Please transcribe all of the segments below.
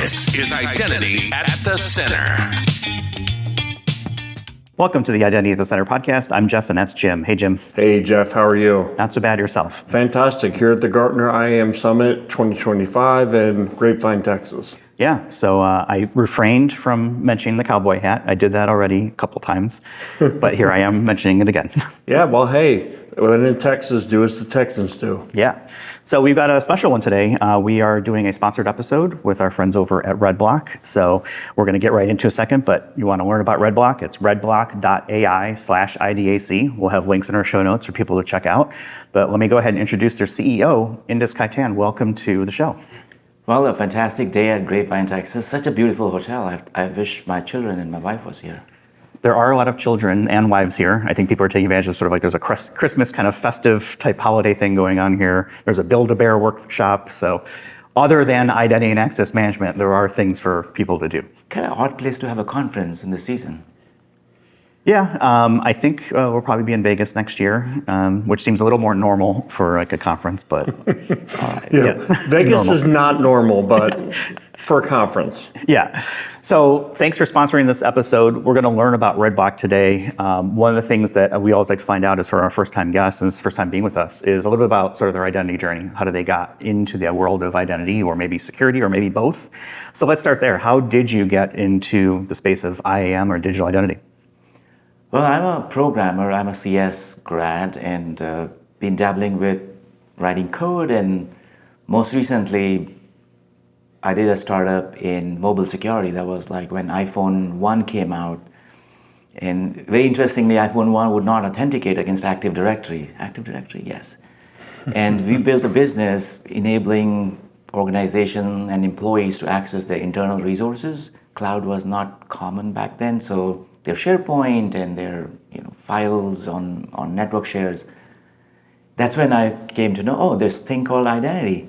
This is Identity at the Center. Welcome to the Identity at the Center podcast. I'm Jeff, and that's Jim. Hey, Jim. Hey, Jeff. How are you? Not so bad yourself. Fantastic. Here at the Gartner IAM Summit 2025 in Grapevine, Texas. Yeah, so I refrained from mentioning the cowboy hat. I did that already a couple times, but here I am mentioning it again. Yeah, well, hey, when in Texas, do as the Texans do. Yeah, so we've got a special one today. We are doing a sponsored episode with our friends over at Redblock. So we're going to get right into a second, but you want to learn about Redblock? It's redblock.ai/IDAC. We'll have links in our show notes for people to check out. But let me go ahead and introduce their CEO, Indus Khaitan. Welcome to the show. Well, a fantastic day at Grapevine, Texas. Such a beautiful hotel. I wish my children and my wife was here. There are a lot of children and wives here. I think people are taking advantage of sort of like there's a Christmas kind of festive type holiday thing going on here. There's a Build-A-Bear workshop. So other than identity and access management, there are things for people to do. Kind of odd place to have a conference in the season. Yeah, I think we'll probably be in Vegas next year, which seems a little more normal for like a conference, but Vegas is not normal, but for a conference. Yeah. So thanks for sponsoring this episode. We're going to learn about Redblock today. One of the things that we always like to find out is for our first-time guests, and this first time being with us, is a little bit about sort of their identity journey. How did they got into the world of identity, or maybe security, or maybe both? So let's start there. How did you get into the space of IAM or digital identity? Well, I'm a programmer. I'm a CS grad and been dabbling with writing code. And most recently, I did a startup in mobile security. That was like when iPhone 1 came out. And very interestingly, iPhone 1 would not authenticate against Active Directory. Active Directory, yes. And we built a business enabling organizations and employees to access their internal resources. Cloud was not common back then, so their SharePoint and their files on network shares. That's when I came to know, there's a thing called identity.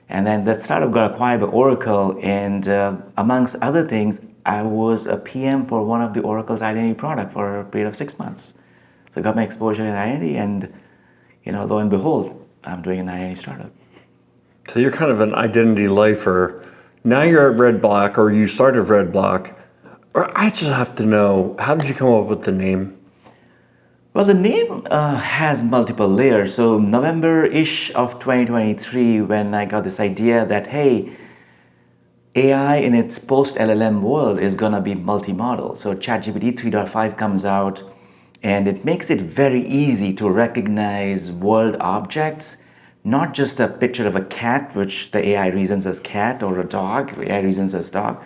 And then that startup got acquired by Oracle, and amongst other things, I was a PM for one of the Oracle's identity product for a period of 6 months. So I got my exposure in identity, and lo and behold, I'm doing an identity startup. So you're kind of an identity lifer. Now you're at Redblock, or you started Redblock. I just have to know, how did you come up with the name? Well, the name has multiple layers. So November-ish of 2023, when I got this idea that, hey, AI in its post-LLM world is going to be multimodal. So ChatGPT 3.5 comes out, and it makes it very easy to recognize world objects, not just a picture of a cat, which the AI reasons as cat, or a dog, AI reasons as dog,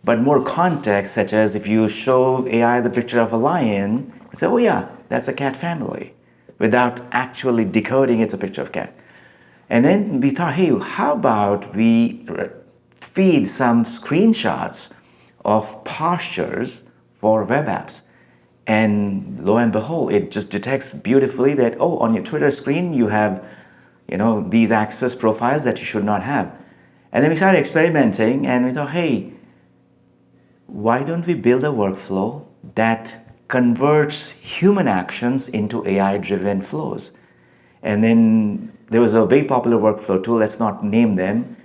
but more context, such as if you show AI the picture of a lion, it's oh yeah, that's a cat family, without actually decoding it's a picture of cat. And then we thought, hey, how about we feed some screenshots of postures for web apps? And lo and behold, it just detects beautifully that, on your Twitter screen, you have these access profiles that you should not have. And then we started experimenting, and we thought, hey, why don't we build a workflow that converts human actions into AI-driven flows? And then there was a very popular workflow tool, let's not name them,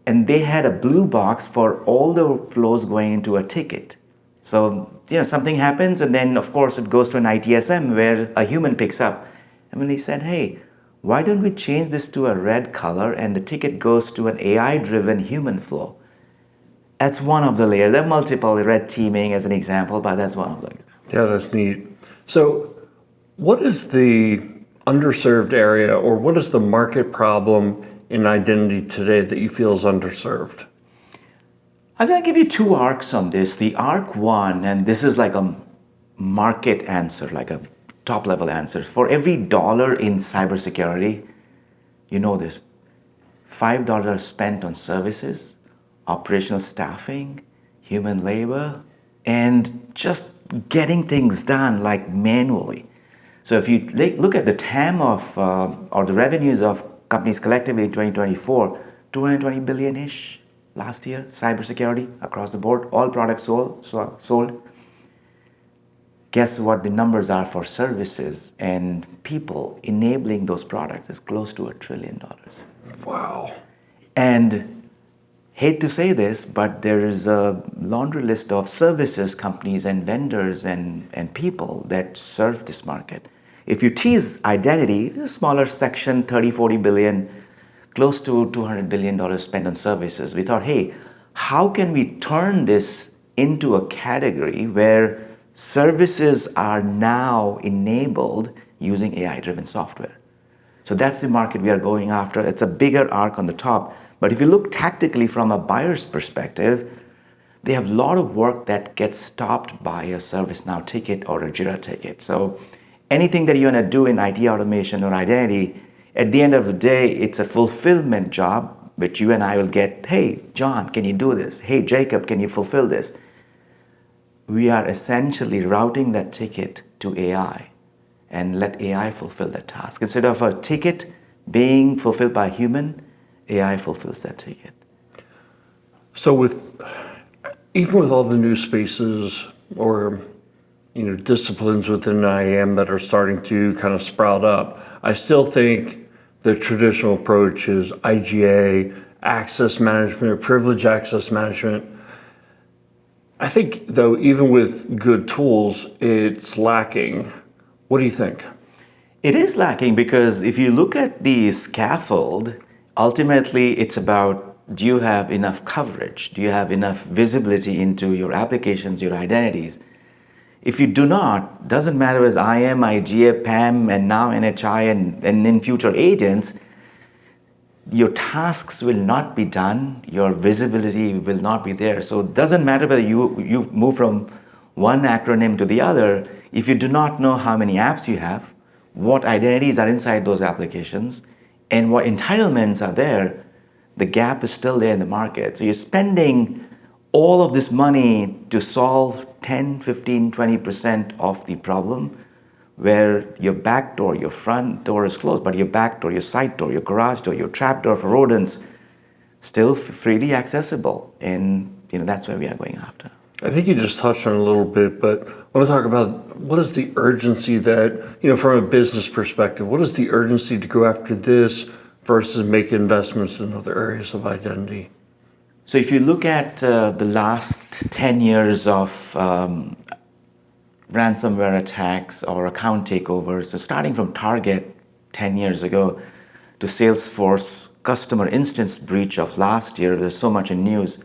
and they had a blue box for all the flows going into a ticket. So, something happens, and then of course it goes to an ITSM where a human picks up. And when he said, hey, why don't we change this to a red color and the ticket goes to an AI-driven human flow? That's one of the layers. There are multiple, red teaming as an example, but that's one of them. Yeah, that's neat. So what is the underserved area, or what is the market problem in identity today that you feel is underserved? I think I'll give you two arcs on this. The arc one, and this is like a market answer, like a top level answer. For every dollar in cybersecurity, this, $5 spent on services, operational staffing, human labor, and just getting things done like manually. So if you look at the TAM of, or the revenues of companies collectively in 2024, 220 billion-ish last year, cybersecurity across the board, all products sold. Guess what the numbers are for services and people enabling those products is close to $1 trillion. Wow. And hate to say this, but there is a laundry list of services, companies, and vendors and people that serve this market. If you tease identity, a smaller section, 30, 40 billion, close to $200 billion spent on services. We thought, hey, how can we turn this into a category where services are now enabled using AI-driven software? So that's the market we are going after. It's a bigger arc on the top. But if you look tactically from a buyer's perspective, they have a lot of work that gets stopped by a ServiceNow ticket or a Jira ticket. So anything that you want to do in IT automation or identity, at the end of the day, it's a fulfillment job, which you and I will get, hey, John, can you do this? Hey, Jacob, can you fulfill this? We are essentially routing that ticket to AI and let AI fulfill that task. Instead of a ticket being fulfilled by a human, AI fulfills that ticket. So even with all the new spaces or disciplines within IAM that are starting to kind of sprout up, I still think the traditional approach is IGA, access management, privilege access management. I think, though, even with good tools, it's lacking. What do you think? It is lacking because if you look at the scaffold, ultimately it's about, do you have enough coverage? Do you have enough visibility into your applications, your identities? If you do not, doesn't matter as IAM, IGA, PAM, and now NHI and in future agents, your tasks will not be done, your visibility will not be there. So it doesn't matter whether you move from one acronym to the other. If you do not know how many apps you have, what identities are inside those applications, and what entitlements are there, the gap is still there in the market. So you're spending all of this money to solve 10, 15, 20% of the problem, where your back door, your front door is closed, but your back door, your side door, your garage door, your trap door for rodents, still freely accessible. And that's where we are going after. I think you just touched on it a little bit, but I want to talk about what is the urgency that, from a business perspective, what is the urgency to go after this versus make investments in other areas of identity? So if you look at the last 10 years of ransomware attacks or account takeovers, so starting from Target 10 years ago to Salesforce customer instance breach of last year, there's so much in news.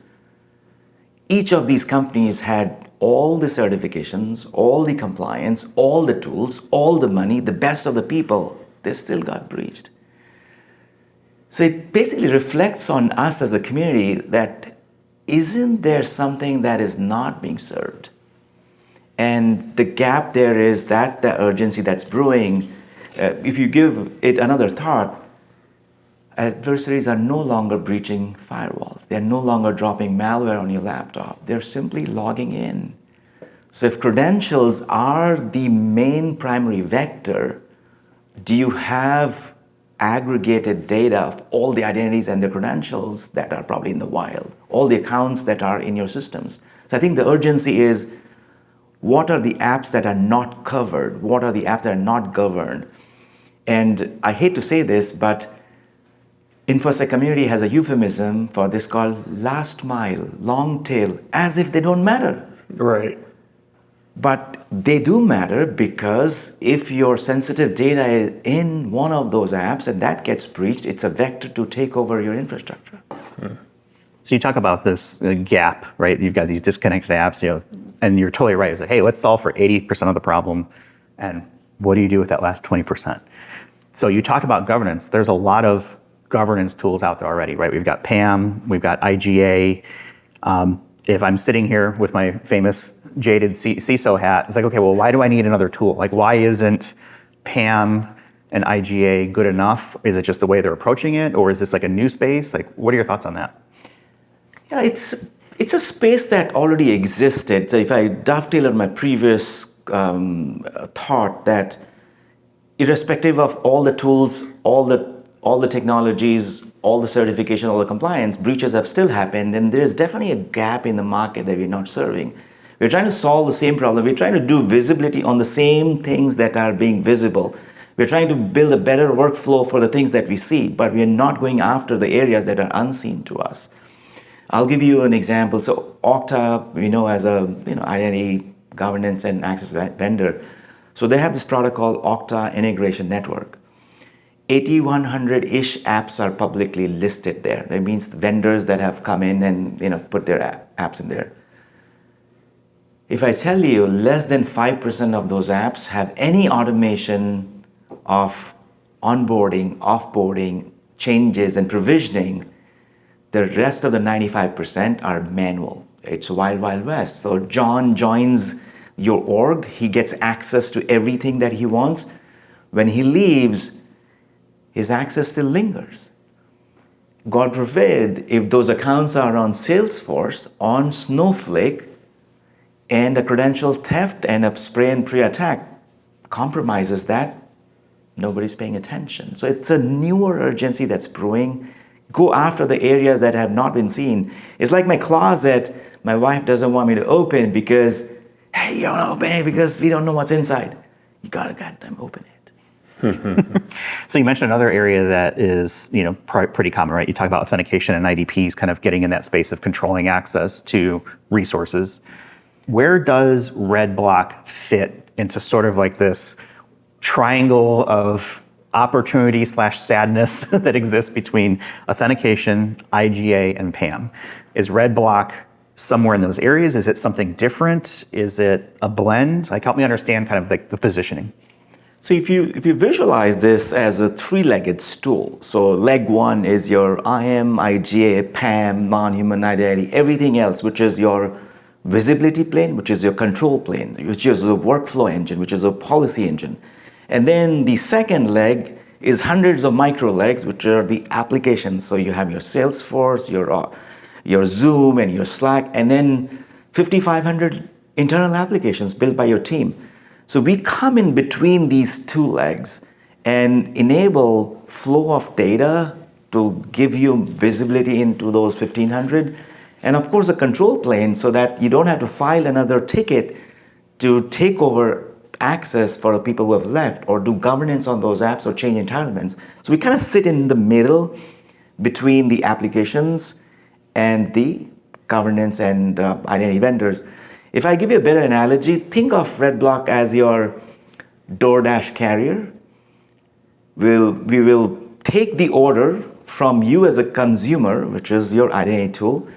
Each of these companies had all the certifications, all the compliance, all the tools, all the money, the best of the people. They still got breached. So it basically reflects on us as a community that isn't there something that is not being served? And the gap there is that the urgency that's brewing. If you give it another thought, adversaries are no longer breaching firewalls. They're no longer dropping malware on your laptop. They're simply logging in. So if credentials are the main primary vector, do you have aggregated data of all the identities and the credentials that are probably in the wild, all the accounts that are in your systems? So I think the urgency is, what are the apps that are not covered? What are the apps that are not governed? And I hate to say this, but InfoSec community has a euphemism for this called last mile, long tail, as if they don't matter. Right. But they do matter, because if your sensitive data is in one of those apps and that gets breached, it's a vector to take over your infrastructure. So you talk about this gap, right? You've got these disconnected apps, and you're totally right. It's like, hey, let's solve for 80% of the problem, and what do you do with that last 20%? So you talk about governance. There's a lot of governance tools out there already, right? We've got PAM, we've got IGA. If I'm sitting here with my famous jaded CISO hat, it's like, okay, well, why do I need another tool? Like, why isn't PAM and IGA good enough? Is it just the way they're approaching it, or is this like a new space? Like, what are your thoughts on that? Yeah, it's a space that already existed. So if I dovetail on my previous thought, that irrespective of all the tools, all the technologies, all the certification, all the compliance, breaches have still happened, and there's definitely a gap in the market that we're not serving. We're trying to solve the same problem. We're trying to do visibility on the same things that are being visible. We're trying to build a better workflow for the things that we see, but we're not going after the areas that are unseen to us. I'll give you an example. So Okta, we know as a identity governance and access vendor. So they have this product called Okta Integration Network. 8,100-ish apps are publicly listed there. That means vendors that have come in and put their apps in there. If I tell you less than 5% of those apps have any automation of onboarding, offboarding, changes, and provisioning, the rest of the 95% are manual. It's wild, wild west. So John joins your org. He gets access to everything that he wants. When he leaves, his access still lingers. God forbid, if those accounts are on Salesforce, on Snowflake, and a credential theft and a spray and pray attack compromises that, nobody's paying attention. So it's a newer urgency that's brewing. Go after the areas that have not been seen. It's like my closet, my wife doesn't want me to open because, hey, you don't open it because we don't know what's inside. You gotta goddamn open it. So you mentioned another area that is, pretty common, right? You talk about authentication and IDPs kind of getting in that space of controlling access to resources. Where does RedBlock fit into sort of like this triangle of opportunity / sadness that exists between authentication, IGA, and PAM? Is RedBlock somewhere in those areas? Is it something different? Is it a blend? Like, help me understand kind of like the positioning. So if you visualize this as a three-legged stool, so leg one is your IAM, IGA, PAM, non-human identity, everything else, which is your visibility plane, which is your control plane, which is a workflow engine, which is a policy engine. And then the second leg is hundreds of micro legs, which are the applications. So you have your Salesforce, your Zoom, and your Slack, and then 5,500 internal applications built by your team. So we come in between these two legs and enable flow of data to give you visibility into those 1,500. And of course, a control plane so that you don't have to file another ticket to take over access for the people who have left or do governance on those apps or change entitlements. So we kind of sit in the middle between the applications and the governance and identity vendors. If I give you a better analogy, think of RedBlock as your DoorDash carrier. We will take the order from you as a consumer, which is your identity tool,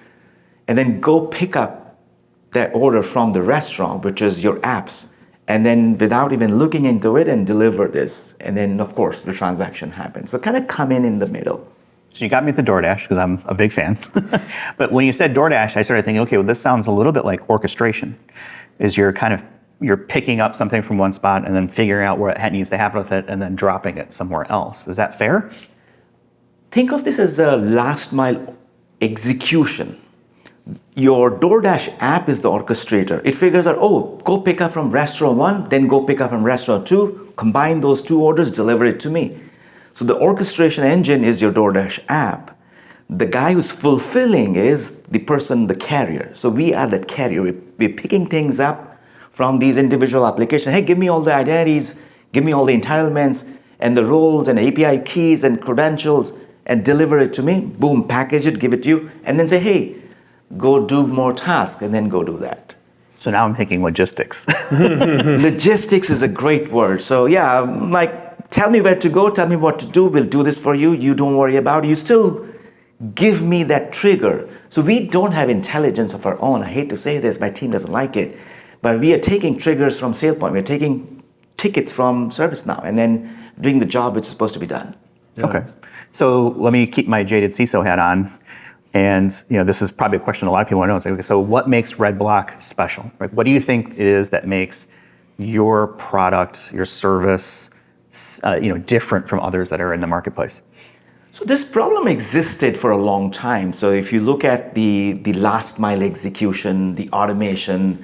and then go pick up that order from the restaurant, which is your apps, and then without even looking into it and deliver this. And then, of course, the transaction happens. So kind of come in the middle. So you got me at the DoorDash because I'm a big fan. But when you said DoorDash, I started thinking, okay, well, this sounds a little bit like orchestration. You're picking up something from one spot and then figuring out what needs to happen with it and then dropping it somewhere else. Is that fair? Think of this as a last mile execution. Your DoorDash app is the orchestrator. It figures out, go pick up from restaurant 1, then go pick up from restaurant 2, combine those two orders, deliver it to me. So the orchestration engine is your DoorDash app. The guy who's fulfilling is the person, the carrier. So we are that carrier. We're picking things up from these individual applications. Hey, give me all the identities, give me all the entitlements and the roles and API keys and credentials and deliver it to me. Boom, package it, give it to you, and then say, hey, go do more tasks and then go do that. So now I'm thinking logistics. Logistics is a great word. So yeah, tell me where to go, tell me what to do, we'll do this for you, you don't worry about it. You still give me that trigger. So we don't have intelligence of our own. I hate to say this, my team doesn't like it, but we are taking triggers from SailPoint, we're taking tickets from ServiceNow, and then doing the job which is supposed to be done. Yeah. Okay, so let me keep my jaded CISO hat on. And this is probably a question a lot of people want to know. Okay, so what makes RedBlock special? Right? What do you think it is that makes your product, your service, different from others that are in the marketplace? So this problem existed for a long time. So if you look at the last mile execution, the automation,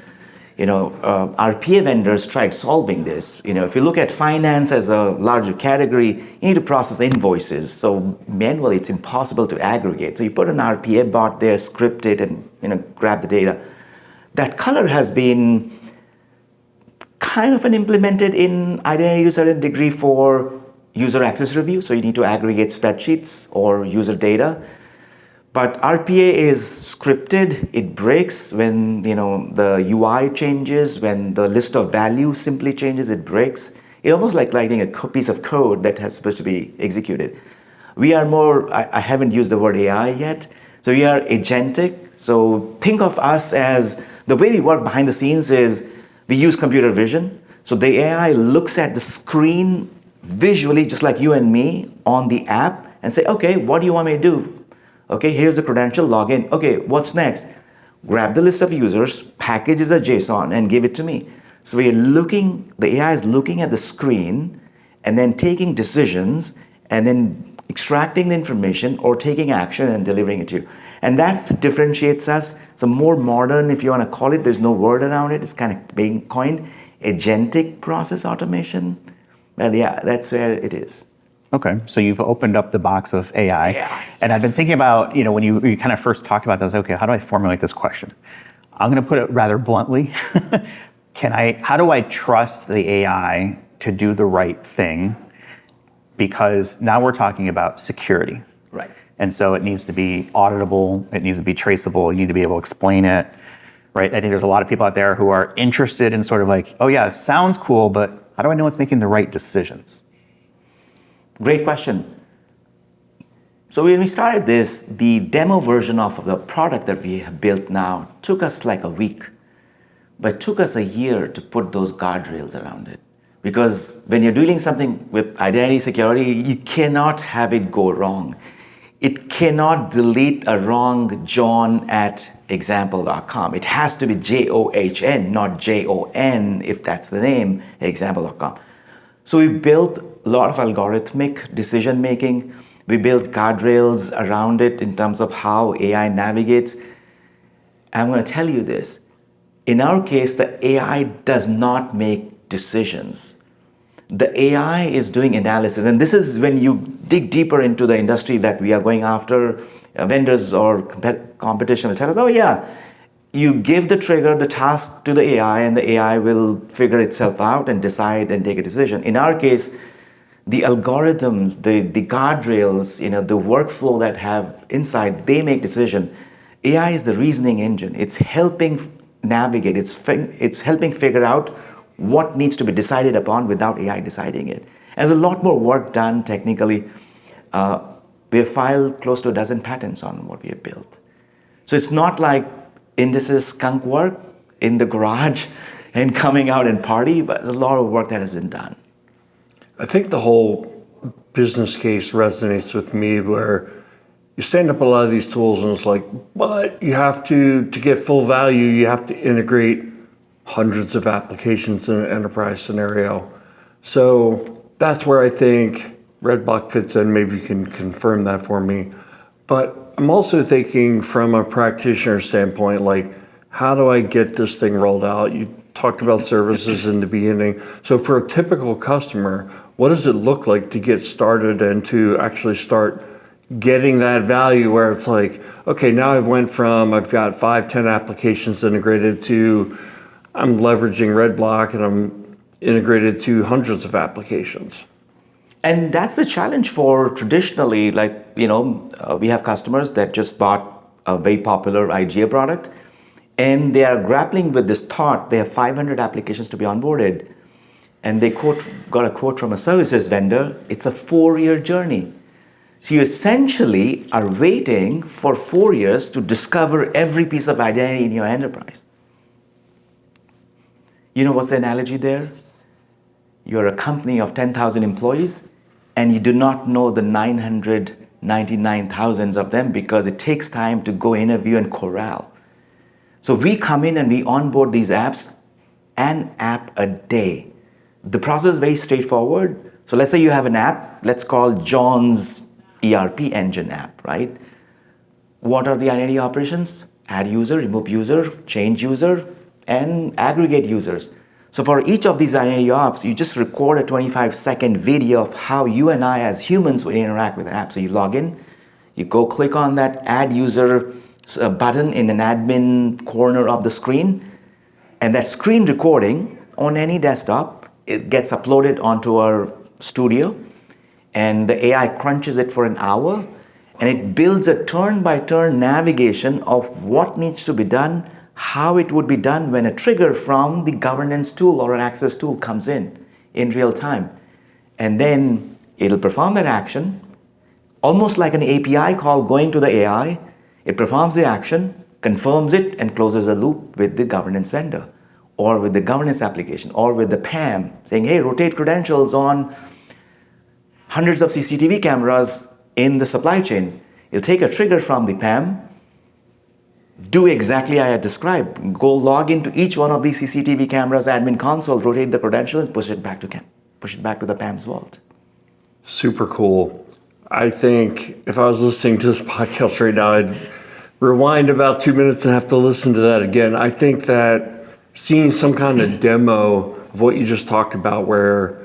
RPA vendors tried solving this. If you look at finance as a larger category, you need to process invoices. So manually, it's impossible to aggregate. So you put an RPA bot there, script it, and grab the data. That color has been kind of implemented in identity to a certain degree for user access review. So you need to aggregate spreadsheets or user data. But RPA is scripted. It breaks when the UI changes, when the list of values simply changes, it breaks. It's almost like writing a piece of code that has supposed to be executed. We are more, I haven't used the word AI yet, so we are agentic. So think of us as, the way we work behind the scenes is we use computer vision. So the AI looks at the screen visually, just like you and me, on the app and say, okay, what do you want me to do? Okay, here's the credential, login. Okay, what's next? Grab the list of users, package as a JSON, and give it to me. So the AI is looking at the screen and then taking decisions and then extracting the information or taking action and delivering it to you. And that differentiates us. So more modern, if you want to call it, there's no word around it. It's kind of being coined agentic process automation. Well, yeah, that's where it is. Okay, so you've opened up the box of AI. Yeah, and I've been thinking about, when you kind of first talked about this, okay, how do I formulate this question? I'm going to put it rather bluntly. How do I trust the AI to do the right thing? Because now we're talking about security. Right. And so it needs to be auditable, it needs to be traceable, you need to be able to explain it, right? I think there's a lot of people out there who are interested in sort of like, oh yeah, it sounds cool, but how do I know it's making the right decisions? Great question. So when we started this, the demo version of the product that we have built now took us like a week, but it took us a year to put those guardrails around it. Because when you're doing something with identity security, you cannot have it go wrong. It cannot delete a wrong John at example.com. It has to be JOHN, not JON, if that's the name, example.com. So we built a lot of algorithmic decision making. We built guardrails around it in terms of how AI navigates. I'm going to tell you this. In our case, the AI does not make decisions. The AI is doing analysis. And this is when you dig deeper into the industry that we are going after, vendors or competition will tell us, oh yeah, you give the trigger, the task to the AI, and the AI will figure itself out and decide and take a decision. In our case, the algorithms, the guardrails, the workflow that have inside, they make decision. AI is the reasoning engine. It's helping navigate. It's helping figure out what needs to be decided upon without AI deciding it. And there's a lot more work done technically. We have filed close to a dozen patents on what we have built. So it's not like Indus's skunk work in the garage and coming out and party, but there's a lot of work that has been done. I think the whole business case resonates with me, where you stand up a lot of these tools and it's like, but you have to get full value, you have to integrate hundreds of applications in an enterprise scenario. So that's where I think Redblock fits in. Maybe you can confirm that for me. But I'm also thinking from a practitioner standpoint, like, how do I get this thing rolled out? You talked about services in the beginning. So for a typical customer, what does it look like to get started and to actually start getting that value where it's like, okay, now I've got 5-10 applications integrated to, I'm leveraging Redblock and I'm integrated to hundreds of applications. And that's the challenge for traditionally, we have customers that just bought a very popular IGA product, and they are grappling with this thought. They have 500 applications to be onboarded, and they got a quote from a services vendor. It's a 4-year journey. So you essentially are waiting for 4 years to discover every piece of identity in your enterprise. You know what's the analogy there? You're a company of 10,000 employees, and you do not know the 999,000 of them because it takes time to go interview and corral. So we come in and we onboard these apps, an app a day. The process is very straightforward. So let's say you have an app, let's call John's ERP engine app, right? What are the identity operations? Add user, remove user, change user, and aggregate users. So for each of these identity ops, you just record a 25-second video of how you and I as humans will interact with the app. So you log in, you go click on that add user button in an admin corner of the screen, and that screen recording on any desktop, it gets uploaded onto our studio, and the AI crunches it for an hour, And it builds a turn-by-turn navigation of what needs to be done, how it would be done when a trigger from the governance tool or an access tool comes in real time. And then it'll perform that action, almost like an API call going to the AI. It performs the action, confirms it, and closes the loop with the governance vendor, or with the governance application, or with the PAM, saying, hey, rotate credentials on hundreds of CCTV cameras in the supply chain. It'll take a trigger from the PAM, do exactly I had described, go log into each one of these CCTV cameras, admin console, rotate the credentials, push it back to the PAM's vault. Super cool. I think if I was listening to this podcast right now, I'd rewind about 2 minutes and have to listen to that again. I think that seeing some kind of demo of what you just talked about, where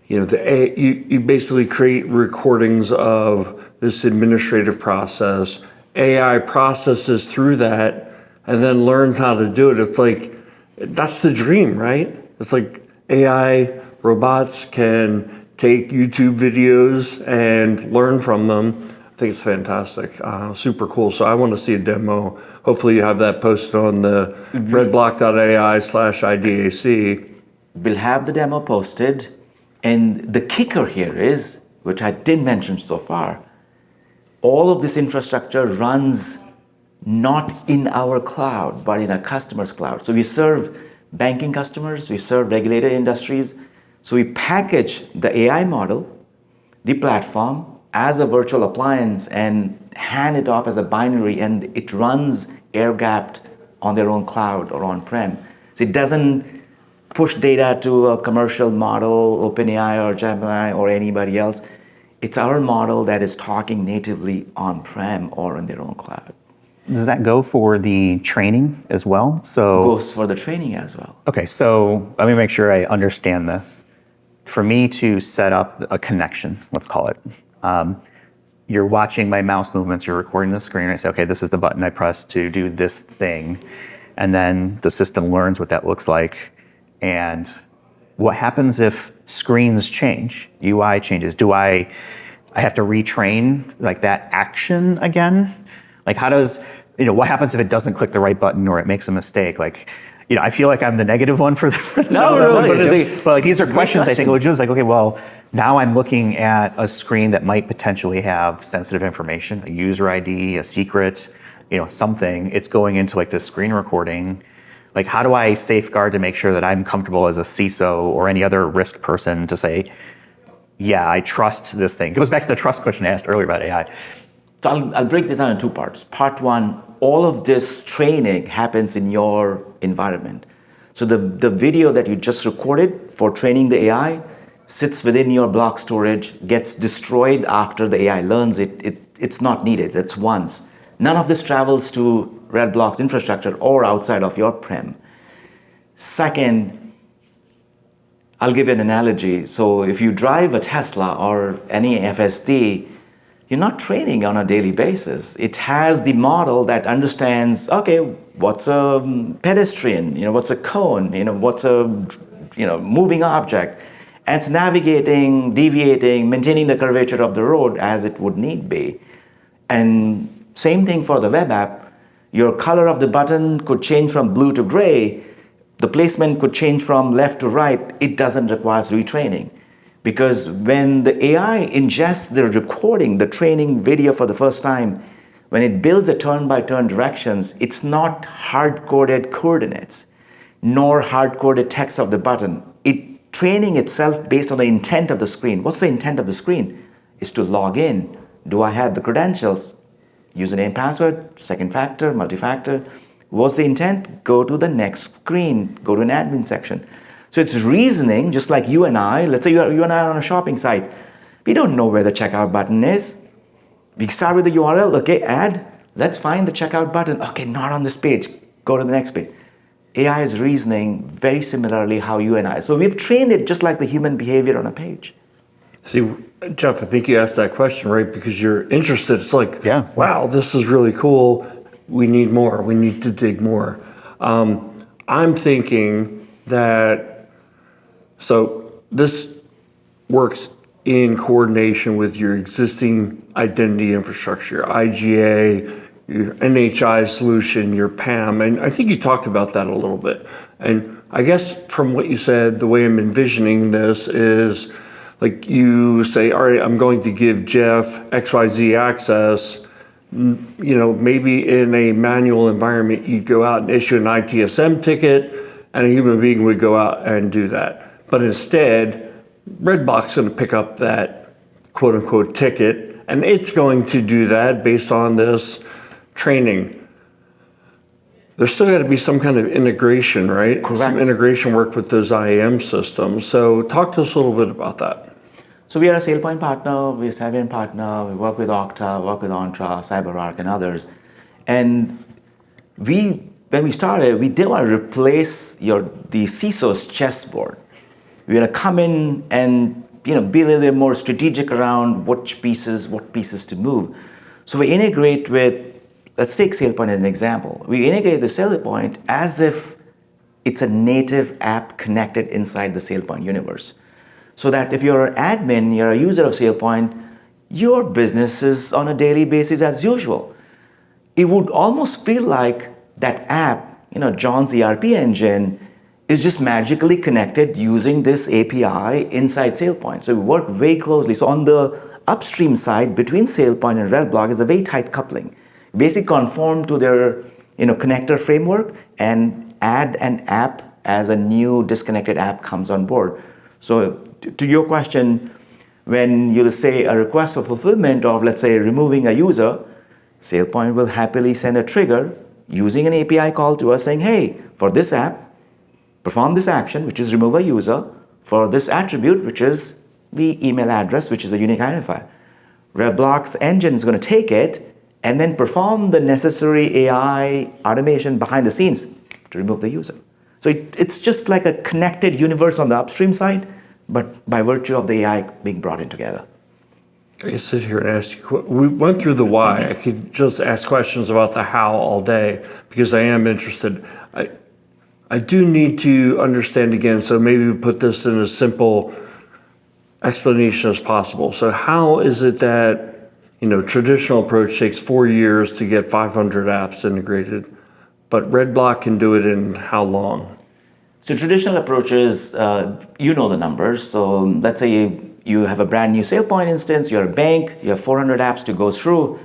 you basically create recordings of this administrative process, AI processes through that, and then learns how to do it. It's like, that's the dream, right? It's like AI robots can take YouTube videos and learn from them. I think it's fantastic. Super cool. So I want to see a demo. Hopefully you have that posted on the redblock.ai/IDAC. We'll have the demo posted. And the kicker here is, which I didn't mention so far, all of this infrastructure runs not in our cloud, but in a customer's cloud. So we serve banking customers, we serve regulated industries. So we package the AI model, the platform, as a virtual appliance and hand it off as a binary, and it runs air-gapped on their own cloud or on-prem. So it doesn't push data to a commercial model, OpenAI or Gemini or anybody else. It's our model that is talking natively on-prem or on their own cloud. Does that go for the training as well? So Goes for the training as well. okay, so let me make sure I understand this. For me to set up a connection, let's call it, you're watching my mouse movements, you're recording the screen, and I say, okay, this is the button I press to do this thing. And then the system learns what that looks like. And what happens if screens change, UI changes? Do I have to retrain like that action again? Like how does, what happens if it doesn't click the right button or it makes a mistake? Like, I feel like I'm the negative one for this. No, really. But like these are questions I think legit is like, okay, well, now I'm looking at a screen that might potentially have sensitive information, a user ID, a secret, something. It's going into like this screen recording. Like, how do I safeguard to make sure that I'm comfortable as a CISO or any other risk person to say, yeah, I trust this thing? It goes back to the trust question I asked earlier about AI. So I'll break this down in two parts. Part one, all of this training happens in your environment. So the video that you just recorded for training the AI sits within your block storage, gets destroyed after the AI learns it. It's not needed. That's once. None of this travels to Redblock's infrastructure or outside of your prem. Second, I'll give you an analogy. So if you drive a Tesla or any FSD, you're not training on a daily basis. It has the model that understands, okay, what's a pedestrian, what's a cone, what's a moving object. And it's navigating, deviating, maintaining the curvature of the road as it would need be. And same thing for the web app. Your color of the button could change from blue to gray. The placement could change from left to right. It doesn't require retraining. Because when the AI ingests the recording, the training video for the first time, when it builds a turn-by-turn directions, it's not hard-coded coordinates, nor hard-coded text of the button. It training itself based on the intent of the screen. What's the intent of the screen? Is to log in. Do I have the credentials? Username, password, second factor, multi-factor. What's the intent? Go to the next screen. Go to an admin section. So it's reasoning, just like you and I. Let's say you and I are on a shopping site. We don't know where the checkout button is. We start with the URL. Okay, add. Let's find the checkout button. Okay, not on this page. Go to the next page. AI is reasoning very similarly how you and I. So we've trained it just like the human behavior on a page. See, Jeff, I think you asked that question, right? Because you're interested. It's like, yeah, wow, this is really cool. We need more. We need to dig more. I'm thinking that, so this works in coordination with your existing identity infrastructure, your IGA, your NHI solution, your PAM, and I think you talked about that a little bit. And I guess from what you said, the way I'm envisioning this is like you say, all right, I'm going to give Jeff XYZ access. Maybe in a manual environment, you'd go out and issue an ITSM ticket, and a human being would go out and do that. But instead, Redblock's going to pick up that quote unquote ticket, and it's going to do that based on this training. There's still got to be some kind of integration, right? Correct. Some integration work with those IAM systems. So talk to us a little bit about that. So we are a SailPoint partner, we're a Savient partner, we work with Okta, work with Entra, CyberArk, and others. And when we started, we didn't want to replace the CISO's chessboard. We want to come in and be a little bit more strategic around what pieces to move. So we integrate with, let's take SailPoint as an example. We integrate the SailPoint as if it's a native app connected inside the SailPoint universe. So that if you're an admin, you're a user of SailPoint, your business is on a daily basis as usual. It would almost feel like that app, John's ERP engine, is just magically connected using this API inside SailPoint. So we work very closely. So on the upstream side, between SailPoint and Redblock is a very tight coupling. Basically conform to their connector framework and add an app as a new disconnected app comes on board. So to your question, when you say a request for fulfillment of, let's say, removing a user, SailPoint will happily send a trigger using an API call to us saying, hey, for this app, perform this action, which is remove a user, for this attribute, which is the email address, which is a unique identifier. Redblock's engine is going to take it and then perform the necessary AI automation behind the scenes to remove the user. So it's just like a connected universe on the upstream side, but by virtue of the AI being brought in together. I can sit here and ask you, we went through the why. I could just ask questions about the how all day because I am interested. I do need to understand again, so maybe we put this in as simple explanation as possible. So how is it that, traditional approach takes 4 years to get 500 apps integrated, but Redblock can do it in how long? So traditional approaches, the numbers. So let's say you have a brand new SailPoint instance, you're a bank, you have 400 apps to go through.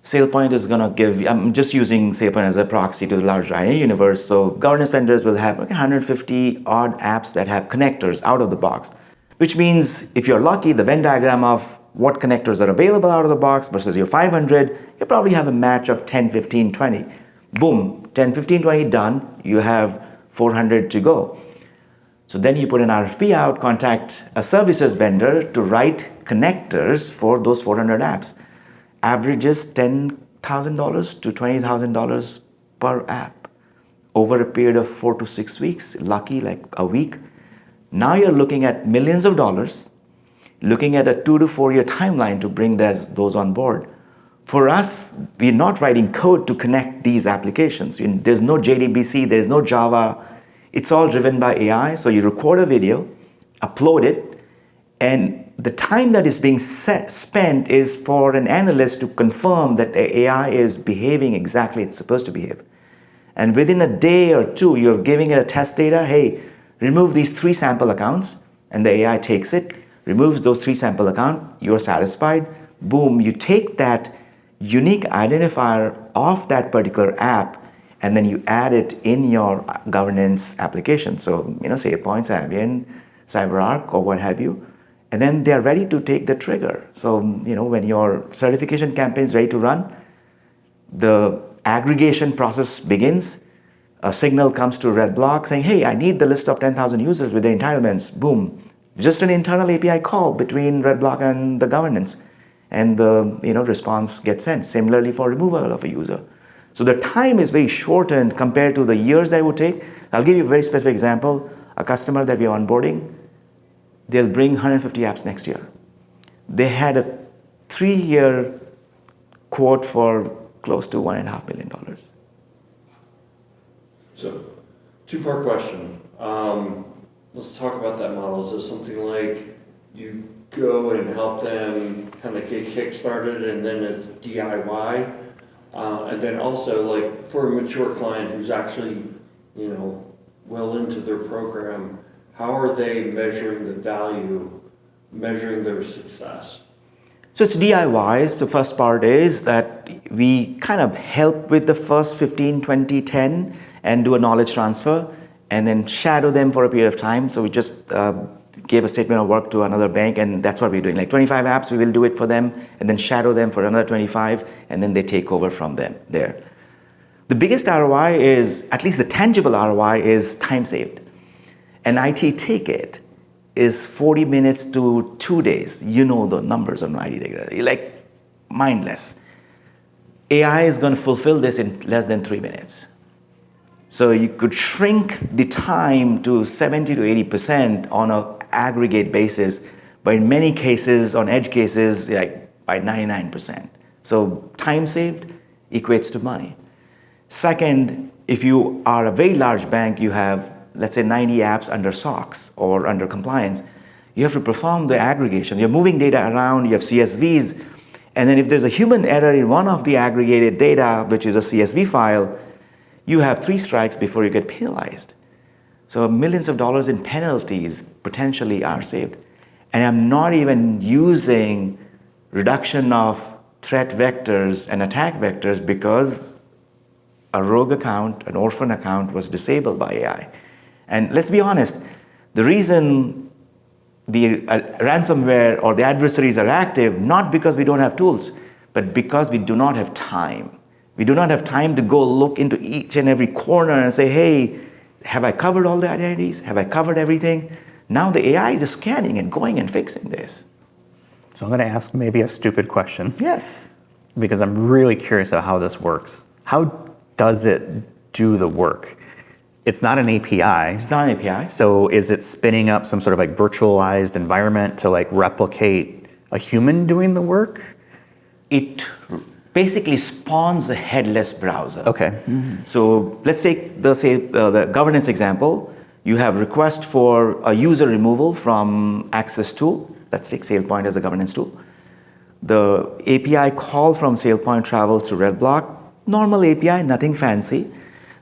SailPoint is going to give, I'm just using SailPoint as a proxy to the larger IA universe. So governance vendors will have 150 odd apps that have connectors out of the box, which means if you're lucky, the Venn diagram of what connectors are available out of the box versus your 500, you probably have a match of 10, 15, 20. Boom, 10, 15, 20 done, you have 400 to go. So then you put an RFP out, contact a services vendor to write connectors for those 400 apps. Averages $10,000 to $20,000 per app over a period of 4 to 6 weeks, lucky like a week. Now you're looking at millions of dollars, looking at a 2 to 4 year timeline to bring those on board. For us, we're not writing code to connect these applications. There's no JDBC, there's no Java. It's all driven by AI. So you record a video, upload it, and the time that is being spent is for an analyst to confirm that the AI is behaving exactly it's supposed to behave. And within a day or two, you're giving it a test data, hey, remove these 3 sample accounts, and the AI takes it, removes those 3 sample accounts, you're satisfied, boom, you take that unique identifier of that particular app, and then you add it in your governance application. So, SailPoint, Savient, CyberArk, or what have you. And then they're ready to take the trigger. So, when your certification campaign is ready to run, the aggregation process begins. A signal comes to Redblock saying, hey, I need the list of 10,000 users with the entitlements. Boom. Just an internal API call between Redblock and the governance. And the response gets sent. Similarly for removal of a user. So the time is very shortened compared to the years that it would take. I'll give you a very specific example. A customer that we are onboarding, they'll bring 150 apps next year. They had a 3-year quote for close to $1.5 million. So, 2-part question. Let's talk about that model. Is it something like you go and help them kind of get kick-started, and then it's DIY. And then also, like, for a mature client who's actually, well into their program, how are they measuring the value, measuring their success? So it's DIYs. The first part is that we kind of help with the first 15, 20, 10 and do a knowledge transfer and then shadow them for a period of time. So we just gave a statement of work to another bank, and that's what we're doing. Like 25 apps, we will do it for them and then shadow them for another 25, and then they take over from them there. The biggest ROI is, at least the tangible ROI, is time saved. An IT ticket is 40 minutes to 2 days. You know the numbers on IT ticket. Like, mindless. AI is going to fulfill this in less than 3 minutes. So you could shrink the time to 70 to 80% on an aggregate basis, but in many cases, on edge cases, like by 99%. So time saved equates to money. Second, if you are a very large bank, you have, let's say, 90 apps under SOX or under compliance, you have to perform the aggregation. You're moving data around, you have CSVs, and then if there's a human error in one of the aggregated data, which is a CSV file, you have 3 strikes before you get penalized. So millions of dollars in penalties potentially are saved. And I'm not even using reduction of threat vectors and attack vectors because a rogue account, an orphan account, was disabled by AI. And let's be honest, the reason the ransomware or the adversaries are active, not because we don't have tools, but because we do not have time. We do not have time to go look into each and every corner and say, hey, have I covered all the identities? Have I covered everything? Now the AI is just scanning and going and fixing this. So I'm going to ask maybe a stupid question. Yes. Because I'm really curious about how this works. How does it do the work? It's not an API. It's not an API. So is it spinning up some sort of like virtualized environment to like replicate a human doing the work? It basically spawns a headless browser. Okay. Mm-hmm. So let's take the governance example. You have request for a user removal from access tool. Let's take SailPoint as a governance tool. The API call from SailPoint travels to redblock. Normal API, nothing fancy.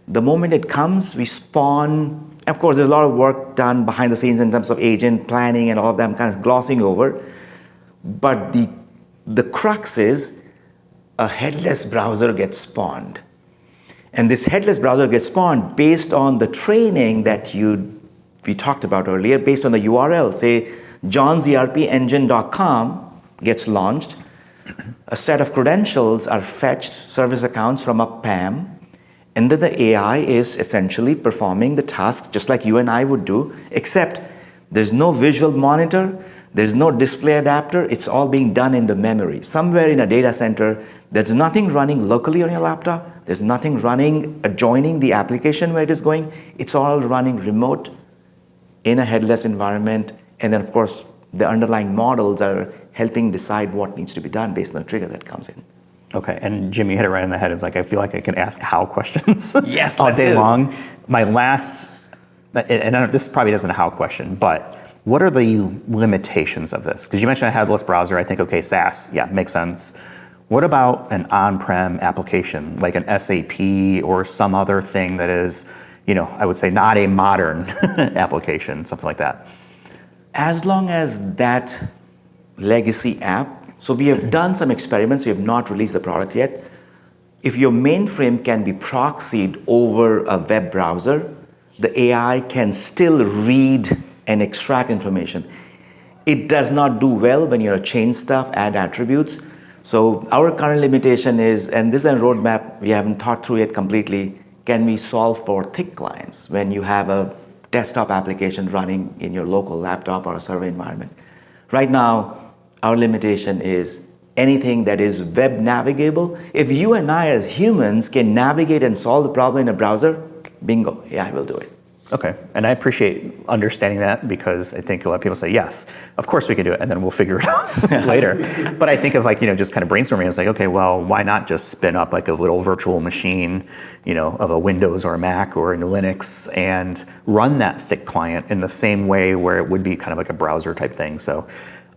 The moment it comes, we spawn. Of course, there's a lot of work done behind the scenes in terms of agent planning and all of that. I'm kind of glossing over. But the crux is a headless browser gets spawned. And this headless browser gets spawned based on the training that we talked about earlier, based on the URL. Say, johnserpengine.com gets launched. A set of credentials are fetched, service accounts from a PAM, and then the AI is essentially performing the task just like you and I would do, except there's no visual monitor, there's no display adapter, it's all being done in the memory. Somewhere in a data center, there's nothing running locally on your laptop, there's nothing running adjoining the application where it is going, it's all running remote in a headless environment, and then of course, the underlying models are helping decide what needs to be done based on the trigger that comes in. Okay, and Jim, you hit it right in the head. It's like, I feel like I can ask how questions Yes, all day do. long. My last, this probably isn't a how question, but what are the limitations of this? Because you mentioned a headless browser. I think, okay, SaaS, yeah, makes sense. What about an on-prem application, like an SAP or some other thing that is, I would say not a modern application, something like that? As long as that legacy app, so we have done some experiments, we have not released the product yet. If your mainframe can be proxied over a web browser, the AI can still read and extract information. It does not do well when you're chain stuff, add attributes. So our current limitation is, and this is a roadmap we haven't thought through it completely, can we solve for thick clients when you have a desktop application running in your local laptop or a server environment? Right now, our limitation is anything that is web navigable. If you and I as humans can navigate and solve the problem in a browser, bingo, AI will do it. Okay, and I appreciate understanding that because I think a lot of people say, yes, of course we can do it, and then we'll figure it out later. But I think of just kind of brainstorming, it's like, okay, well, why not just spin up like a little virtual machine, of a Windows or a Mac or a Linux and run that thick client in the same way where it would be kind of like a browser type thing. So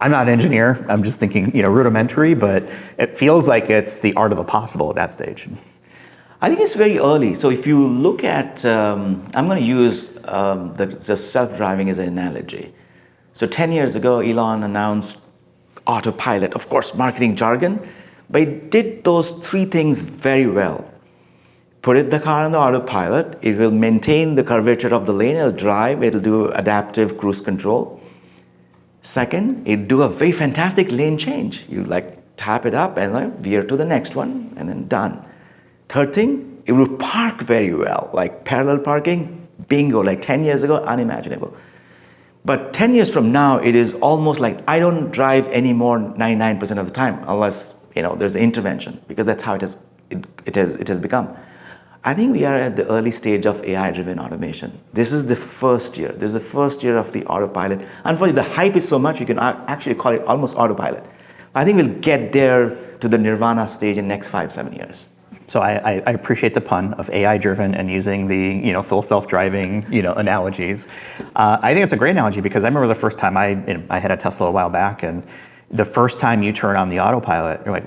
I'm not an engineer. I'm just thinking, rudimentary, but it feels like it's the art of the possible at that stage. I think it's very early. So if you look at, I'm going to use the self-driving as an analogy. So 10 years ago, Elon announced autopilot, of course, marketing jargon, but it did those three things very well. Put the car on the autopilot, it will maintain the curvature of the lane, it'll drive, it'll do adaptive cruise control. Second, it'll do a very fantastic lane change. You tap it up and veer to the next one and then done. Third thing, it will park very well, like parallel parking, bingo, 10 years ago, unimaginable. But 10 years from now, it is almost like I don't drive anymore 99% of the time unless there's an intervention, because that's how it has become. I think we are at the early stage of AI-driven automation. This is the first year. This is the first year of the autopilot. Unfortunately, the hype is so much, you can actually call it almost autopilot. I think we'll get there to the nirvana stage in the next 5-7 years. So I appreciate the pun of AI-driven and using the full self-driving analogies. I think it's a great analogy because I remember the first time I had a Tesla a while back, and the first time you turn on the autopilot, you're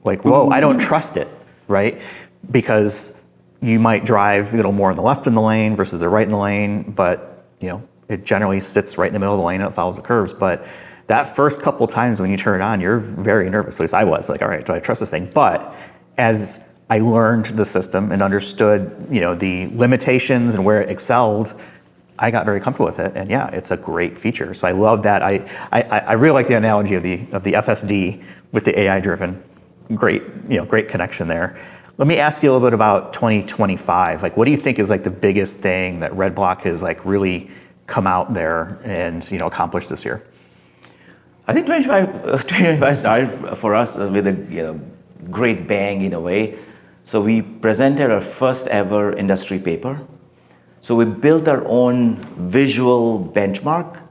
like whoa, I don't trust it, right? Because you might drive a little more on the left in the lane versus the right in the lane, but it generally sits right in the middle of the lane and it follows the curves. But that first couple times when you turn it on, you're very nervous. At least I was all right, do I trust this thing? But as I learned the system and understood, the limitations and where it excelled, I got very comfortable with it. And yeah, it's a great feature. So I love that. I really like the analogy of the FSD with the AI-driven. Great connection there. Let me ask you a little bit about 2025. What do you think is the biggest thing that Redblock has really come out there and accomplished this year? I think 2025 started for us with a great bang in a way. So we presented our first ever industry paper. So we built our own visual benchmark.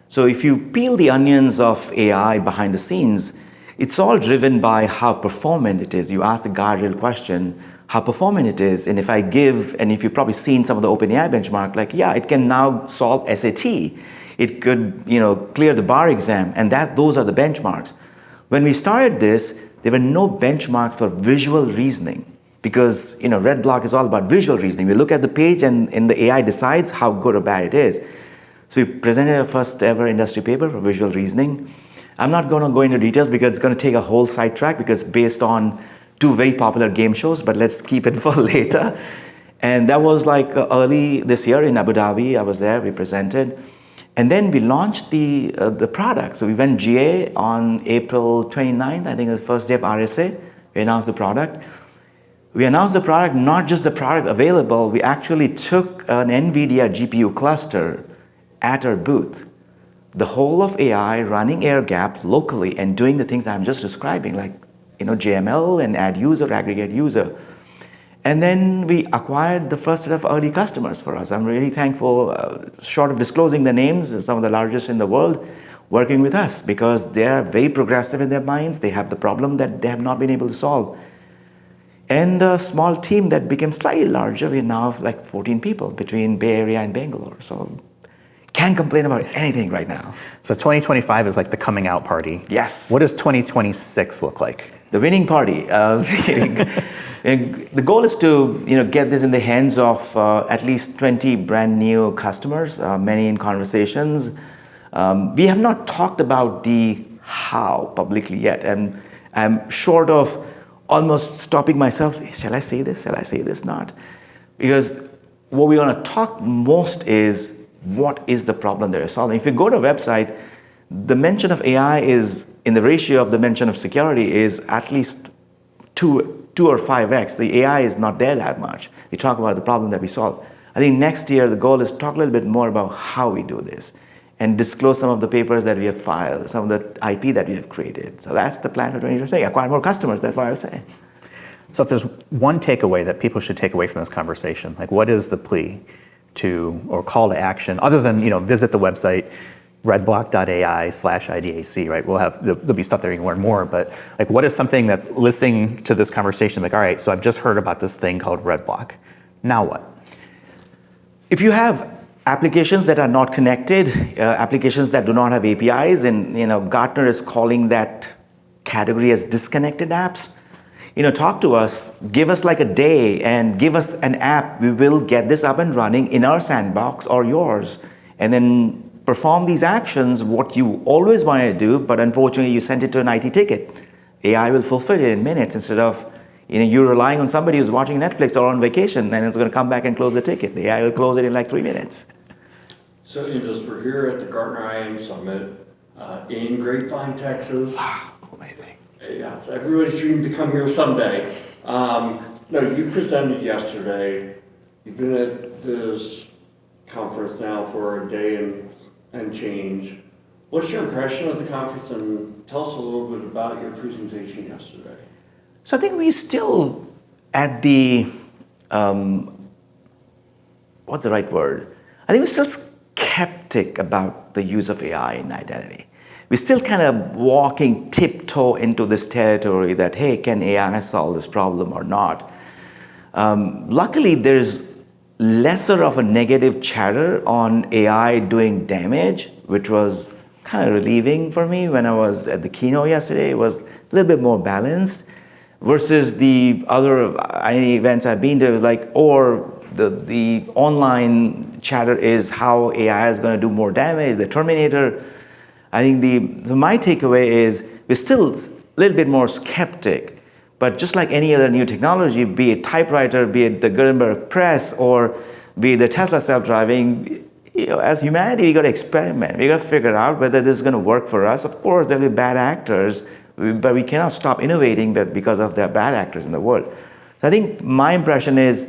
So if you peel the onions of AI behind the scenes, it's all driven by how performant it is. You ask the guardrail question, how performant it is. And if if you've probably seen some of the OpenAI benchmark, it can now solve SAT. It could, clear the bar exam, and those are the benchmarks. When we started this, there were no benchmarks for visual reasoning because, Redblock is all about visual reasoning. We look at the page and the AI decides how good or bad it is. So we presented our first ever industry paper for visual reasoning. I'm not going to go into details because it's going to take a whole sidetrack because it's based on two very popular game shows, but let's keep it for later. And that was early this year in Abu Dhabi. I was there, we presented. And then we launched the product. So we went GA on April 29th, I think the first day of RSA. We announced the product. We announced the product, not just the product available, we actually took an NVIDIA GPU cluster at our booth. The whole of AI running air gapped locally and doing the things I'm just describing, JML and add user, aggregate user. And then we acquired the first set of early customers for us. I'm really thankful, short of disclosing the names, some of the largest in the world, working with us because they're very progressive in their minds. They have the problem that they have not been able to solve. And a small team that became slightly larger, we now have 14 people between Bay Area and Bangalore. So can't complain about anything right now. So 2025 is the coming out party. Yes. What does 2026 look like? The winning party. The goal is to get this in the hands of at least 20 brand new customers, many in conversations. We have not talked about the how publicly yet, and I'm short of almost stopping myself. Shall I say this? Shall I say this? Not. Because what we want to talk most is what is the problem that you're solving. If you go to a website, the mention of AI is in the ratio of the mention of security is at least 2 or 5x. The AI is not there that much. We talk about the problem that we solve. I think next year the goal is to talk a little bit more about how we do this and disclose some of the papers that we have filed, some of the IP that we have created. So that's the plan for 2026. Acquire more customers, that's what I was saying. So if there's one takeaway that people should take away from this conversation, what is the plea to or call to action other than visit the website redblock.ai/IDAC, right? There'll be stuff there you can learn more, but what is something that's listening to this conversation all right, so I've just heard about this thing called Redblock. Now what? If you have applications that are not connected, applications that do not have APIs, and Gartner is calling that category as disconnected apps. Talk to us, give us like a day and give us an app. We will get this up and running in our sandbox or yours, and then perform these actions, what you always wanted to do, but unfortunately you sent it to an IT ticket. AI will fulfill it in minutes instead of you're relying on somebody who's watching Netflix or on vacation and it's going to come back and close the ticket. The AI will close it in like 3 minutes. So Indus, we're here at the Gartner IAM Summit in Grapevine, Texas. Amazing. Yes, everybody's dreamed to come here someday. No, you presented yesterday. You've been at this conference now for a day and change. What's your impression of the conference, and tell us a little bit about your presentation yesterday. So I think we're still at the, what's the right word? I think we're still skeptic about the use of AI in identity. We're still kind of walking tiptoe into this territory that, hey, can AI solve this problem or not? Luckily, there's lesser of a negative chatter on AI doing damage, which was kind of relieving for me when I was at the keynote yesterday. It was a little bit more balanced versus the other events I've been to, or the online chatter is how AI is going to do more damage, the Terminator. I think my takeaway is we're still a little bit more skeptic, but just like any other new technology, be it typewriter, be it the Gutenberg press, or be it the Tesla self-driving, as humanity, we got to experiment. We got to figure out whether this is going to work for us. Of course, there'll be bad actors, but we cannot stop innovating because of the bad actors in the world. So I think my impression is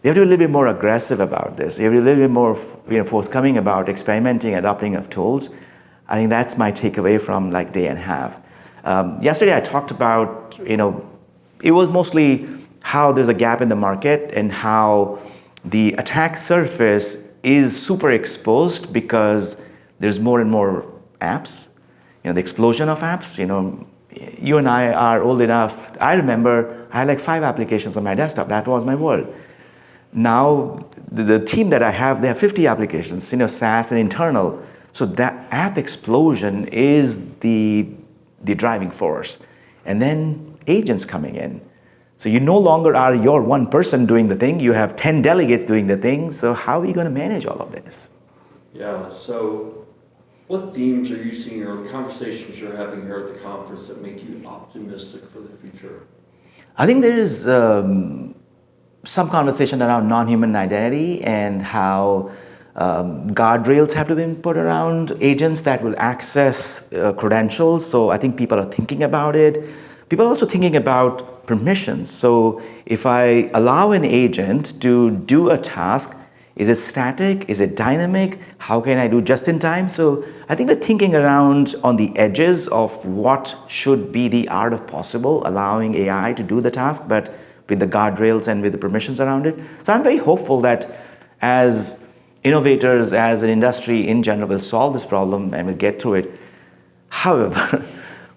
we have to be a little bit more aggressive about this. We have to be a little bit more forthcoming about experimenting, adopting of tools. I think that's my takeaway from like day and a half. Yesterday I talked about, it was mostly how there's a gap in the market and how the attack surface is super exposed because there's more and more apps, the explosion of apps. You and I are old enough. I remember I had like 5 applications on my desktop. That was my world. Now the team that I have, they have 50 applications, SaaS and internal. So that app explosion is the driving force. And then agents coming in. So you no longer are your one person doing the thing, you have 10 delegates doing the thing. So how are you going to manage all of this? Yeah, so what themes are you seeing or conversations you're having here at the conference that make you optimistic for the future? I think there is some conversation around non-human identity and how guardrails have to be put around agents that will access credentials. So I think people are thinking about it. People are also thinking about permissions. So if I allow an agent to do a task, is it static? Is it dynamic? How can I do just in time? So I think we're thinking around on the edges of what should be the art of possible, allowing AI to do the task, but with the guardrails and with the permissions around it. So I'm very hopeful that as innovators, as an industry in general, will solve this problem and will get through it. However,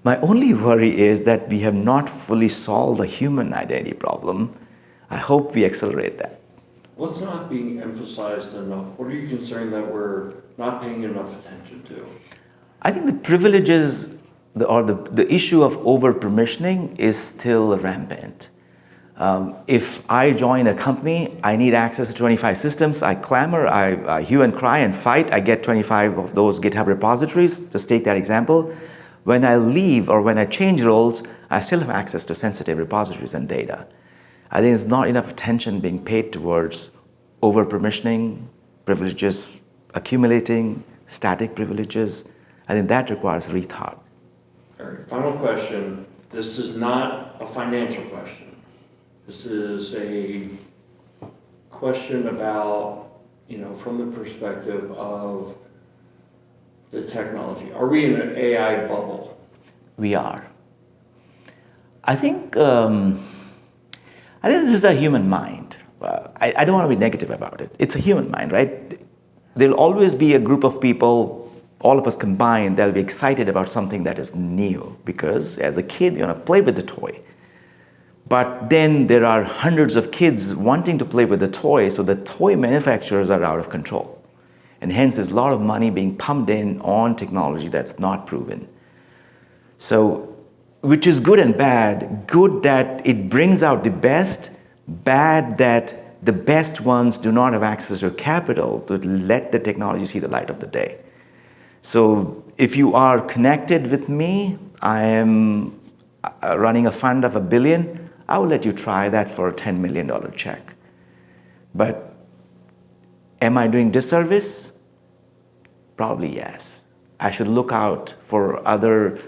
my only worry is that we have not fully solved the human identity problem. I hope we accelerate that. What's not being emphasized enough? What are you concerned that we're not paying enough attention to? I think the privileges or the issue of over-permissioning is still rampant. If I join a company, I need access to 25 systems. I clamor, I hue and cry and fight. I get 25 of those GitHub repositories. Just take that example. When I leave or when I change roles, I still have access to sensitive repositories and data. I think there's not enough attention being paid towards over-permissioning, privileges accumulating, static privileges. I think that requires rethought. All right, final question. This is not a financial question. This is a question about, from the perspective of the technology. Are we in an AI bubble? We are. I think this is a human mind. I don't want to be negative about it. It's a human mind, right? There'll always be a group of people, all of us combined, that'll be excited about something that is new because as a kid, you want to play with the toy. But then there are hundreds of kids wanting to play with the toy, so the toy manufacturers are out of control. And hence, there's a lot of money being pumped in on technology that's not proven. So, which is good and bad. Good that it brings out the best, bad that the best ones do not have access to capital to let the technology see the light of the day. So if you are connected with me, I am running a fund of $1 billion, I will let you try that for a $10 million check. But am I doing disservice? Probably yes. I should look out for other,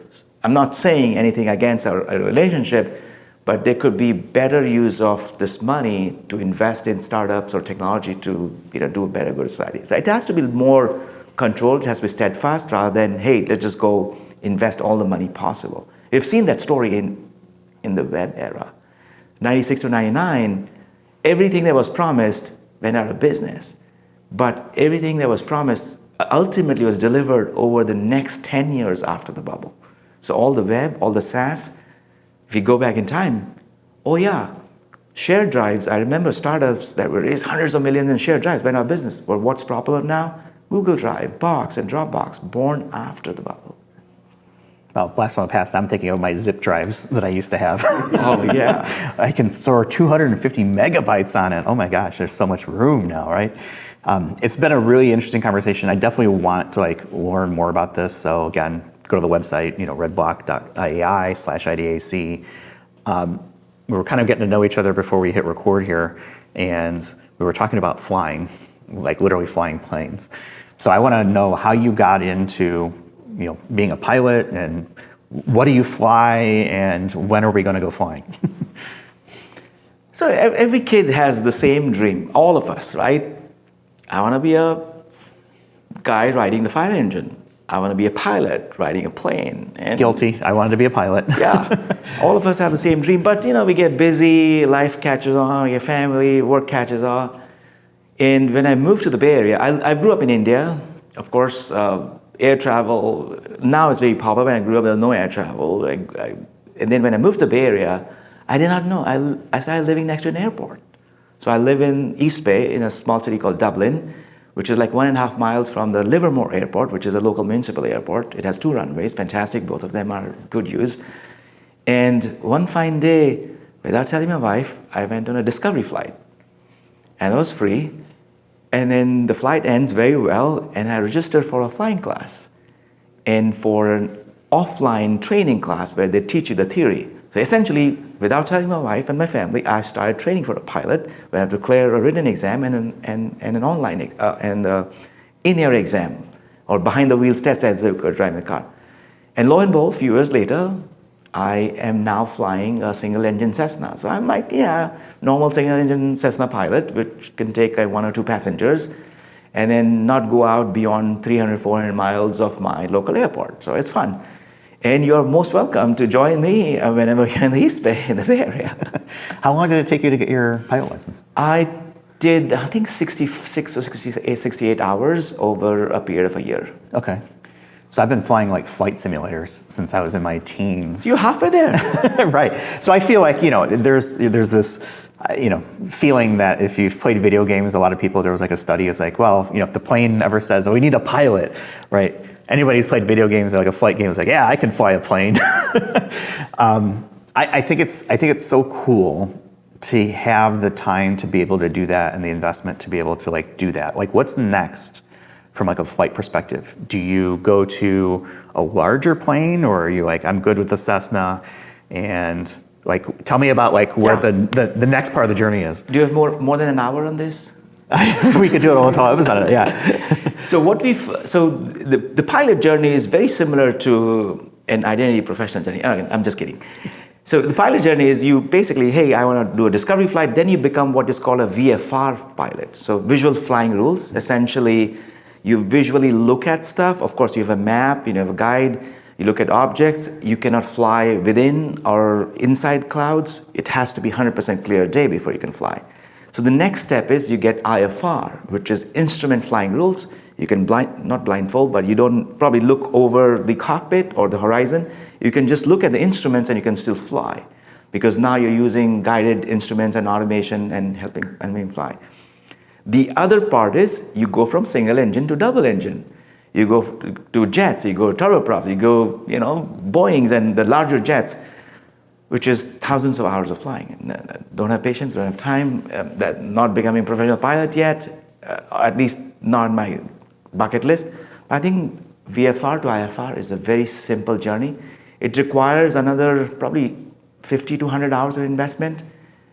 I'm not saying anything against our relationship, but there could be better use of this money to invest in startups or technology to do a better good society. So it has to be more controlled, it has to be steadfast rather than, hey, let's just go invest all the money possible. We've seen that story in the web era. 96 to 99, everything that was promised went out of business. But everything that was promised ultimately was delivered over the next 10 years after the bubble. So all the web, all the SaaS, if you go back in time, oh yeah, shared drives, I remember startups that were raised hundreds of millions in shared drives went out of business. But what's popular now? Google Drive, Box, and Dropbox, born after the bubble. Well, blast from the past, I'm thinking of my zip drives that I used to have. Oh, yeah. I can store 250 megabytes on it. Oh my gosh, there's so much room now, right? It's been a really interesting conversation. I definitely want to learn more about this. So again, go to the website, redblock.ai/IDAC. We were kind of getting to know each other before we hit record here, and we were talking about flying, like literally flying planes. So I want to know how you got into being a pilot, and what do you fly, and when are we going to go flying? So every kid has the same dream, all of us, right? I want to be a guy riding the fire engine. I want to be a pilot riding a plane. And Guilty. I wanted to be a pilot. yeah, all of us have the same dream, but we get busy, life catches on, we get family, work catches on. And when I moved to the Bay Area, I grew up in India, of course. Air travel, now it's very popular. When I grew up, there was no air travel. And then when I moved to the Bay Area, I did not know. I started living next to an airport. So I live in East Bay in a small city called Dublin, which is like 1.5 miles from the Livermore Airport, which is a local municipal airport. It has 2 runways, fantastic. Both of them are good use. And one fine day, without telling my wife, I went on a discovery flight. And it was free. And then the flight ends very well, and I registered for a flying class and for an offline training class where they teach you the theory. So essentially, without telling my wife and my family, I started training for a pilot where I have to clear a written exam and an online in-air exam, or behind the wheels test as if you're driving the car. And lo and behold, a few years later, I am now flying a single-engine Cessna. So I'm like, normal single-engine Cessna pilot, which can take 1 or 2 passengers, and then not go out beyond 300, 400 miles of my local airport. So it's fun. And you're most welcome to join me whenever you're in the East Bay, in the Bay Area. How long did it take you to get your pilot license? I did, I think, 66 or 68 hours over a period of a year. Okay. So I've been flying flight simulators since I was in my teens. You're halfway there. Right. So I feel like, there's this, feeling that if you've played video games, a lot of people, there was a study, it's like, well, if the plane ever says, oh, we need a pilot, right? Anybody who's played video games, a flight game is like, yeah, I can fly a plane. I think it's so cool to have the time to be able to do that and the investment to be able to do that. What's next? From a flight perspective, do you go to a larger plane, or are you I'm good with the Cessna, and tell me about where the next part of the journey is. Do you have more than an hour on this? We could do it all the time. Yeah. So the pilot journey is very similar to an identity professional journey. I'm just kidding. So the pilot journey is you basically, hey, I want to do a discovery flight. Then you become what is called a VFR pilot. So visual flying rules. Essentially, you visually look at stuff. Of course, you have a map, you have a guide, you look at objects. You cannot fly within or inside clouds. It has to be 100% clear day before you can fly. So the next step is you get IFR, which is instrument flying rules. You can not blindfold, but you don't probably look over the cockpit or the horizon. You can just look at the instruments and you can still fly, because now you're using guided instruments and automation and helping fly. The other part is you go from single engine to double engine. You go to jets, you go turboprops, you go, Boeings and the larger jets, which is thousands of hours of flying. Don't have patience, don't have time, not becoming a professional pilot yet, at least not on my bucket list. I think VFR to IFR is a very simple journey. It requires another probably 50 to 100 hours of investment.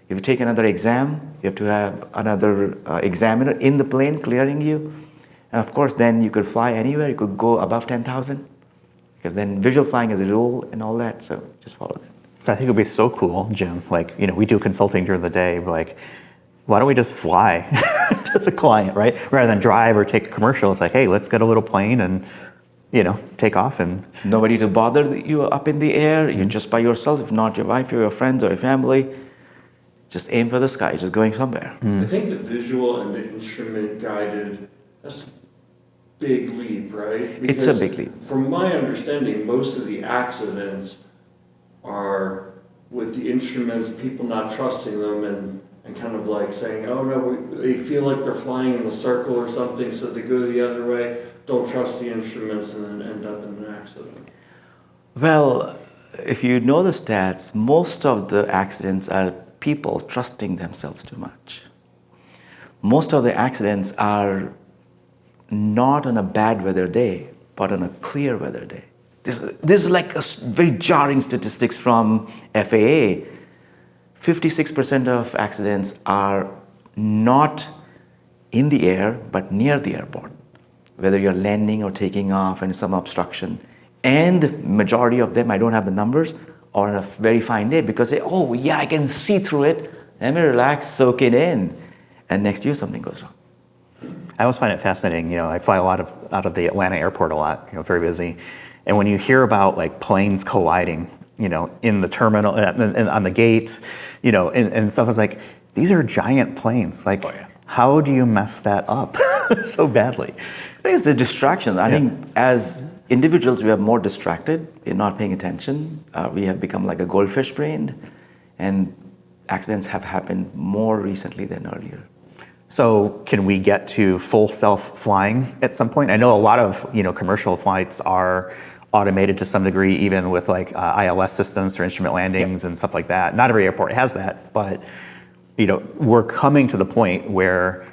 If you take another exam, you have to have another examiner in the plane clearing you. And of course, then you could fly anywhere. You could go above 10,000 because then visual flying is a rule and all that. So just follow that. I think it would be so cool, Jim. Like, we do consulting during the day. We're like, why don't we just fly to the client, right? Rather than drive or take a commercial. It's like, hey, let's get a little plane and, take off and... Nobody to bother you up in the air. You're just by yourself. If not your wife or your friends or your family, just aim for the sky. Just going somewhere. I think the visual and the instrument guided, that's a big leap, right? It's a big leap. From my understanding, most of the accidents are with the instruments, people not trusting them and kind of like saying, oh no, they feel like they're flying in a circle or something, so they go the other way, don't trust the instruments, and then end up in an accident. Well, if you know the stats, most of the accidents are people trusting themselves too much. Most of the accidents are not on a bad weather day, but on a clear weather day. This is like a very jarring statistics from FAA. 56% of accidents are not in the air, but near the airport. Whether you're landing or taking off and some obstruction. And majority of them, I don't have the numbers, are on a very fine day because I can see through it. Let me relax, soak it in. And next year something goes wrong. I always find it fascinating. I fly a lot out of the Atlanta airport a lot, very busy. And when you hear about like planes colliding, in the terminal, and on the gates, and stuff, it's like, these are giant planes. Like, how do you mess that up so badly? I think it's the distraction. I think as individuals, we are more distracted. We're not paying attention. We have become like a goldfish brained, and accidents have happened more recently than earlier. So can we get to full self-flying at some point? I know a lot of commercial flights are automated to some degree, even with like ILS systems for instrument landings and stuff like that. Not every airport has that, but we're coming to the point where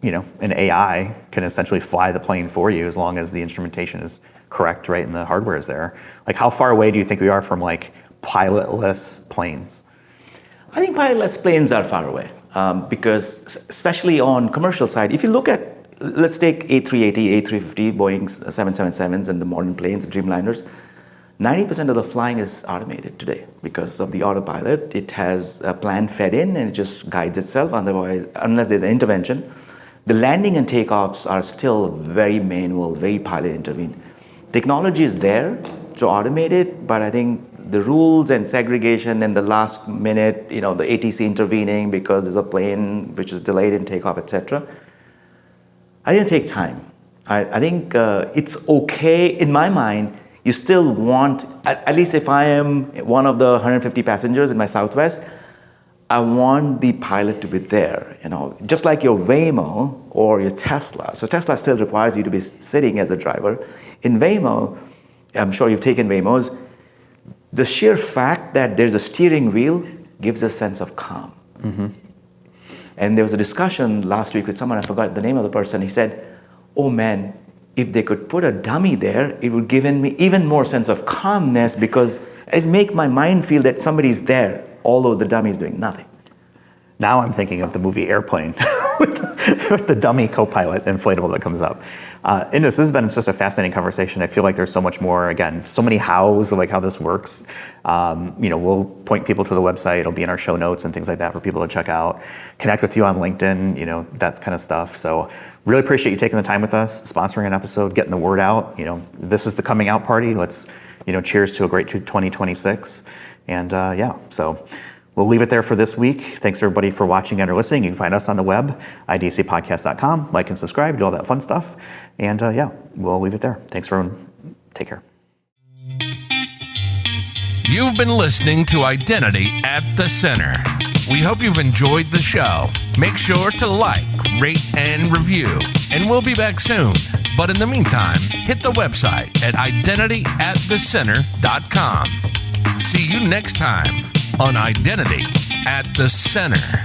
an AI can essentially fly the plane for you as long as the instrumentation is correct, right, and the hardware is there. Like, how far away do you think we are from like pilotless planes? I think pilotless planes are far away because especially on commercial side, if you look at, let's take A380, A350, Boeing's 777s and the modern planes, Dreamliners, 90% of the flying is automated today because of the autopilot. It has a plan fed in and it just guides itself. Otherwise, unless there's an intervention, the landing and takeoffs are still very manual, very pilot intervened. Technology is there to automate it, but I think the rules and segregation in the last minute, the ATC intervening because there's a plane which is delayed in takeoff, etc. I didn't take time. I think it's okay in my mind. You still want, at least if I am one of the 150 passengers in my Southwest, I want the pilot to be there, just like your Waymo or your Tesla. So Tesla still requires you to be sitting as a driver. In Waymo, I'm sure you've taken Waymos, the sheer fact that there's a steering wheel gives a sense of calm. Mm-hmm. And there was a discussion last week with someone, I forgot the name of the person, he said, oh man, if they could put a dummy there, it would give me even more sense of calmness because it make my mind feel that somebody's there, although the dummy is doing nothing. Now I'm thinking of the movie Airplane with the dummy co-pilot inflatable that comes up. Indus, this has been just a fascinating conversation. I feel like there's so much more, again, so many hows of like how this works. We'll point people to the website. It'll be in our show notes and things like that for people to check out. Connect with you on LinkedIn, that kind of stuff. So really appreciate you taking the time with us, sponsoring an episode, getting the word out. This is the coming out party. Let's, cheers to a great 2026. And so we'll leave it there for this week. Thanks everybody for watching and or listening. You can find us on the web, idacpodcast.com. Like and subscribe, do all that fun stuff. And we'll leave it there. Thanks everyone. Take care. You've been listening to Identity at the Center. We hope you've enjoyed the show. Make sure to like, rate, and review. And we'll be back soon. But in the meantime, hit the website at identityatthecenter.com. See you next time on Identity at the Center.